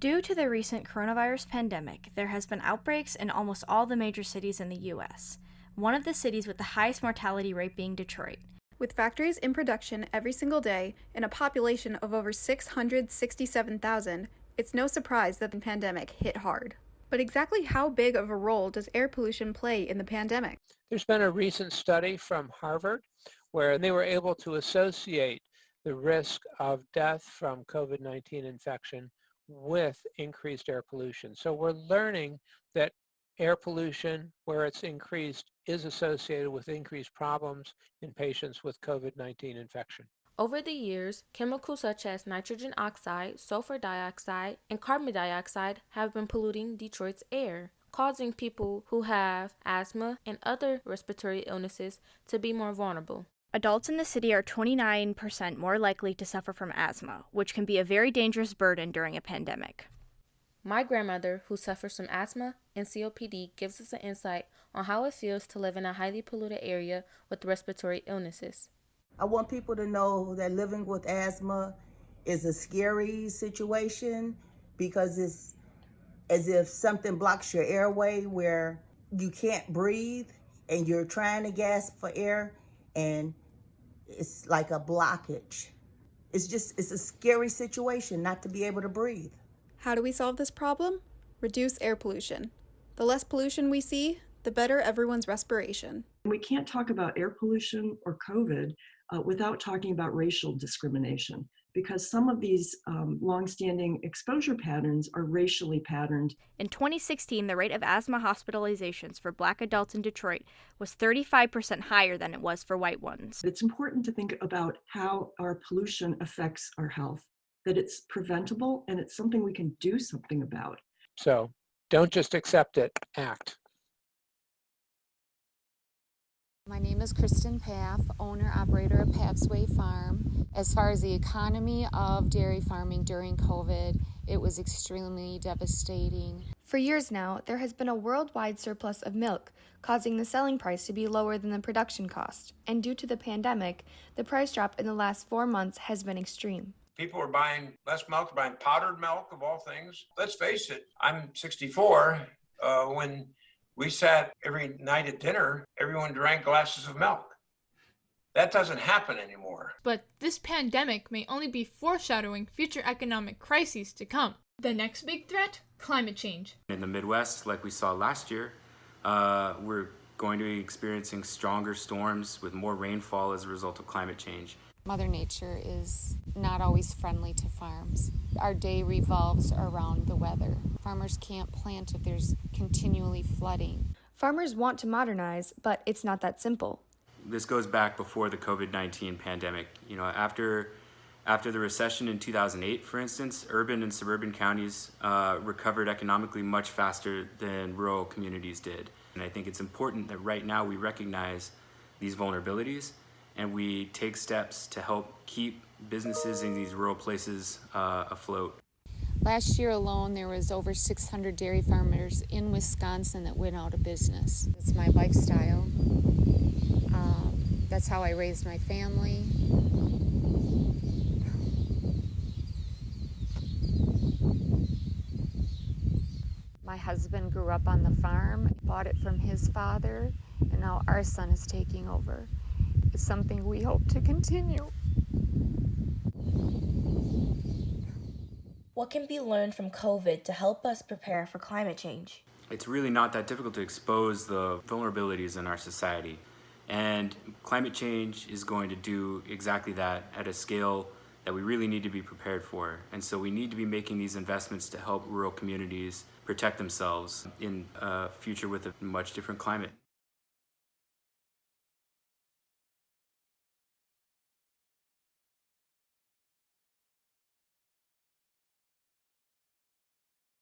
Due to the recent coronavirus pandemic, there has been outbreaks in almost all the major cities in the U.S., one of the cities with the highest mortality rate being Detroit. With factories in production every single day and a population of over 667,000, it's no surprise that the pandemic hit hard. But exactly how big of a role does air pollution play in the pandemic? There's been a recent study from Harvard where they were able to associate the risk of death from COVID-19 infection with increased air pollution. So we're learning that air pollution, where it's increased, is associated with increased problems in patients with COVID-19 infection. Over the years, chemicals such as nitrogen oxide, sulfur dioxide, and carbon dioxide have been polluting Detroit's air, causing people who have asthma and other respiratory illnesses to be more vulnerable. Adults in the city are 29% more likely to suffer from asthma, which can be a very dangerous burden during a pandemic. My grandmother, who suffers from asthma and COPD, gives us an insight on how it feels to live in a highly polluted area with respiratory illnesses. I want people to know that living with asthma is a scary situation because it's as if something blocks your airway where you can't breathe and you're trying to gasp for air and it's like a blockage. It's a scary situation not to be able to breathe. How do we solve this problem? Reduce air pollution. The less pollution we see, the better everyone's respiration. We can't talk about air pollution or COVID without talking about racial discrimination, because some of these longstanding exposure patterns are racially patterned. In 2016, the rate of asthma hospitalizations for Black adults in Detroit was 35% higher than it was for white ones. It's important to think about how our pollution affects our health, that it's preventable and it's something we can do something about. So don't just accept it, act. My name is KRISTIN PFAFF, owner-operator of PFAFFSWAY Farm. As far as the economy of dairy farming during COVID, it was extremely devastating. For years now, there has been a worldwide surplus of milk, causing the selling price to be lower than the production cost. And due to the pandemic, the price drop in the last 4 months has been extreme. People are buying less milk, buying powdered milk of all things. Let's face it, I'm 64. When we sat every night at dinner, everyone drank glasses of milk. That doesn't happen anymore. But this pandemic may only be foreshadowing future economic crises to come. The next big threat? Climate change. In the Midwest, like we saw last year, we're going to be experiencing stronger storms with more rainfall as a result of climate change. Mother Nature is not always friendly to farms. Our day revolves around the weather. Farmers can't plant if there's continually flooding. Farmers want to modernize, but it's not that simple. This goes back before the COVID-19 pandemic. You know, after the recession in 2008, for instance, urban and suburban counties recovered economically much faster than rural communities did. And I think it's important that right now we recognize these vulnerabilities and we take steps to help keep businesses in these rural places afloat. Last year alone, there was over 600 dairy farmers in Wisconsin that went out of business. It's my lifestyle. That's how I raised my family. My husband grew up on the farm, bought it from his father, and now our son is taking over. It's something we hope to continue. What can be learned from COVID to help us prepare for climate change? It's really not that difficult to expose the vulnerabilities in our society. And climate change is going to do exactly that at a scale that we really need to be prepared for. And so we need to be making these investments to help rural communities protect themselves in a future with a much different climate.